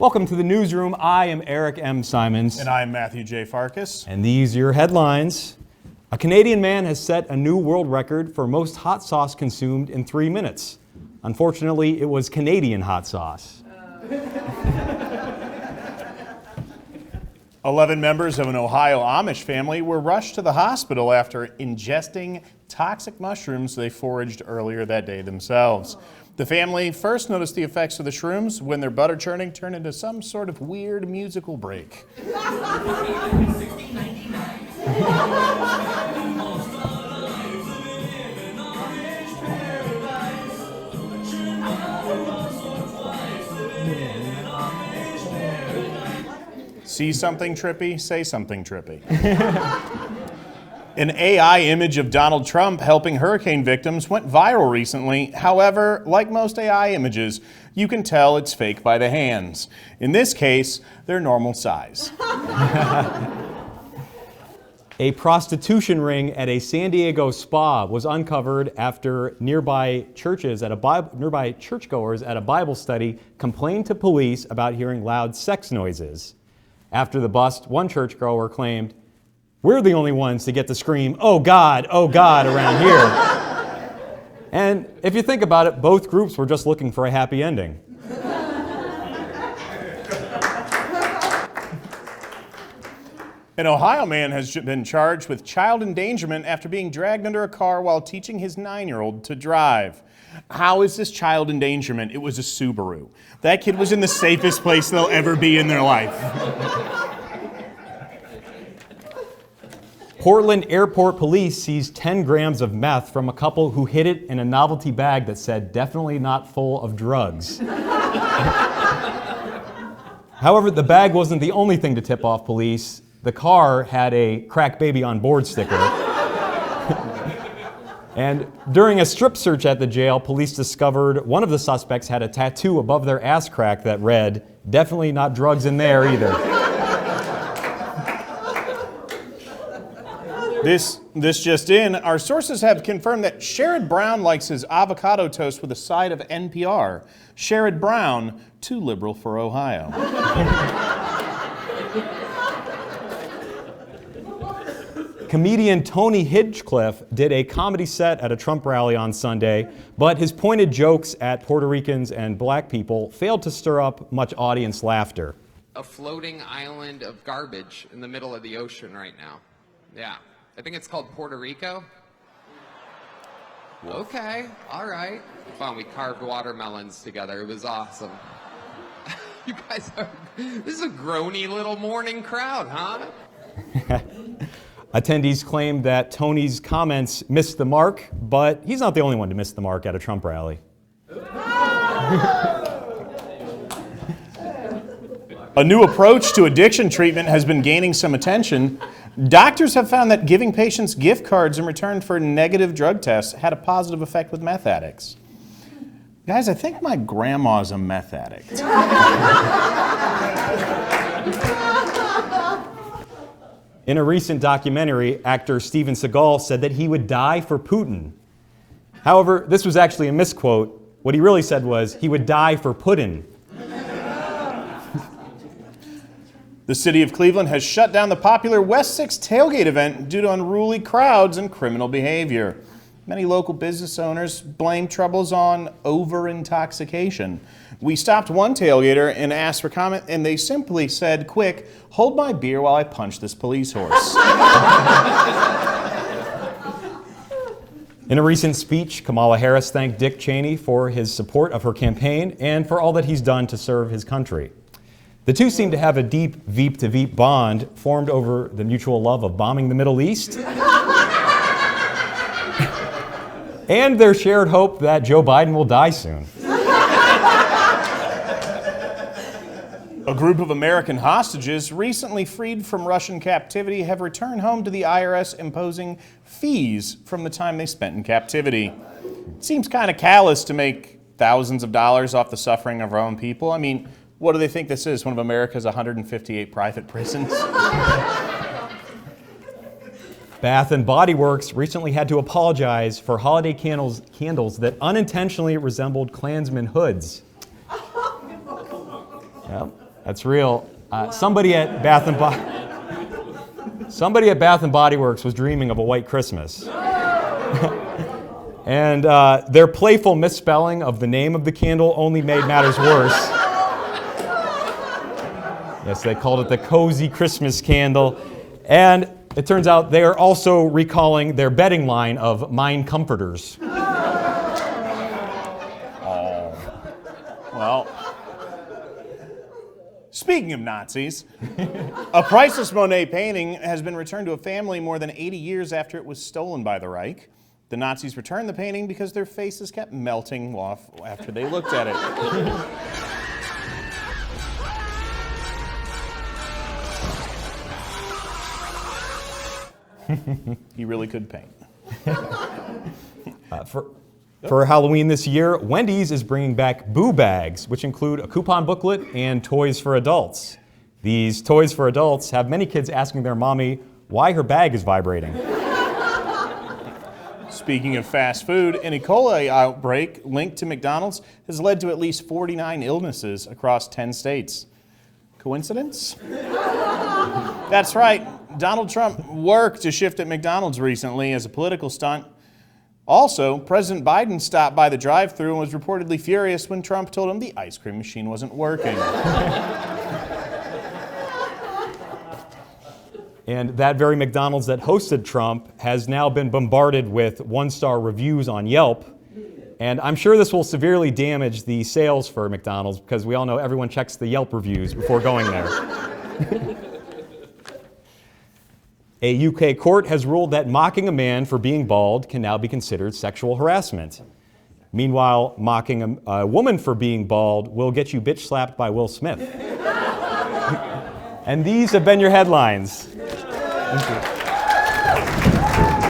Welcome to the newsroom. I am Eric M. Simons. And I'm Matthew J. Farkas. And these are your headlines. A Canadian man has set a new world record for most hot sauce consumed in 3 minutes. Unfortunately, it was Canadian hot sauce. 11 members of an Ohio Amish family were rushed to the hospital after ingesting toxic mushrooms they foraged earlier that day themselves. The family first noticed the effects of the shrooms when their butter churning turned into some sort of weird musical break. See something trippy? Say something trippy. An AI image of Donald Trump helping hurricane victims went viral recently. However, like most AI images, you can tell it's fake by the hands. In this case, they're normal size. A prostitution ring at a San Diego spa was uncovered after nearby churchgoers at a Bible study complained to police about hearing loud sex noises. After the bust, one churchgoer claimed, "We're the only ones to get to scream, oh God, around here." And if you think about it, both groups were just looking for a happy ending. An Ohio man has been charged with child endangerment after being dragged under a car while teaching his 9-year-old to drive. How is this child endangerment? It was a Subaru. That kid was in the safest place they'll ever be in their life. Portland Airport Police seized 10 grams of meth from a couple who hid it in a novelty bag that said, "Definitely not full of drugs." However, the bag wasn't the only thing to tip off police. The car had a "crack baby on board" sticker. And during a strip search at the jail, police discovered one of the suspects had a tattoo above their ass crack that read, "Definitely not drugs in there either." This just in, our sources have confirmed that Sherrod Brown likes his avocado toast with a side of NPR. Sherrod Brown, too liberal for Ohio. Comedian Tony Hinchcliffe did a comedy set at a Trump rally on Sunday, but his pointed jokes at Puerto Ricans and black people failed to stir up much audience laughter. A floating island of garbage in the middle of the ocean right now. Yeah. I think it's called Puerto Rico. Okay, all right. Fun, we carved watermelons together. It was awesome. You guys are, this is a groany little morning crowd, huh? Attendees claimed that Tony's comments missed the mark, but he's not the only one to miss the mark at a Trump rally. A new approach to addiction treatment has been gaining some attention. Doctors have found that giving patients gift cards in return for negative drug tests had a positive effect with meth addicts. Guys, I think my grandma's a meth addict. In a recent documentary, actor Steven Seagal said that he would die for Putin. However, this was actually a misquote. What he really said was, he would die for Putin. The city of Cleveland has shut down the popular West 6 tailgate event due to unruly crowds and criminal behavior. Many local business owners blame troubles on over-intoxication. We stopped one tailgater and asked for comment, and they simply said, "Quick, hold my beer while I punch this police horse." In a recent speech, Kamala Harris thanked Dick Cheney for his support of her campaign and for all that he's done to serve his country. The two seem to have a deep Veep-to-Veep bond formed over the mutual love of bombing the Middle East and their shared hope that Joe Biden will die soon. A group of American hostages recently freed from Russian captivity have returned home to the IRS imposing fees from the time they spent in captivity. It seems kind of callous to make thousands of dollars off the suffering of our own people. I mean, what do they think this is? One of America's 158 private prisons? Bath and Body Works recently had to apologize for holiday candles that unintentionally resembled Klansmen hoods. Yep. That's real. Somebody at Bath and Body Works was dreaming of a white Christmas. And their playful misspelling of the name of the candle only made matters worse. Yes, they called it the Cozy Christmas Candle. And it turns out they are also recalling their bedding line of Mind Comforters. Oh. Well, speaking of Nazis, a priceless Monet painting has been returned to a family more than 80 years after it was stolen by the Reich. The Nazis returned the painting because their faces kept melting off after they looked at it. He really could paint. For Halloween this year, Wendy's is bringing back Boo Bags, which include a coupon booklet and toys for adults. These toys for adults have many kids asking their mommy why her bag is vibrating. Speaking of fast food, an E. coli outbreak linked to McDonald's has led to at least 49 illnesses across 10 states. Coincidence? That's right. Donald Trump worked to shift at McDonald's recently as a political stunt. Also, President Biden stopped by the drive-thru and was reportedly furious when Trump told him the ice cream machine wasn't working. And that very McDonald's that hosted Trump has now been bombarded with one-star reviews on Yelp. And I'm sure this will severely damage the sales for McDonald's because we all know everyone checks the Yelp reviews before going there. A UK court has ruled that mocking a man for being bald can now be considered sexual harassment. Meanwhile, mocking a woman for being bald will get you bitch slapped by Will Smith. And these have been your headlines. Thank you.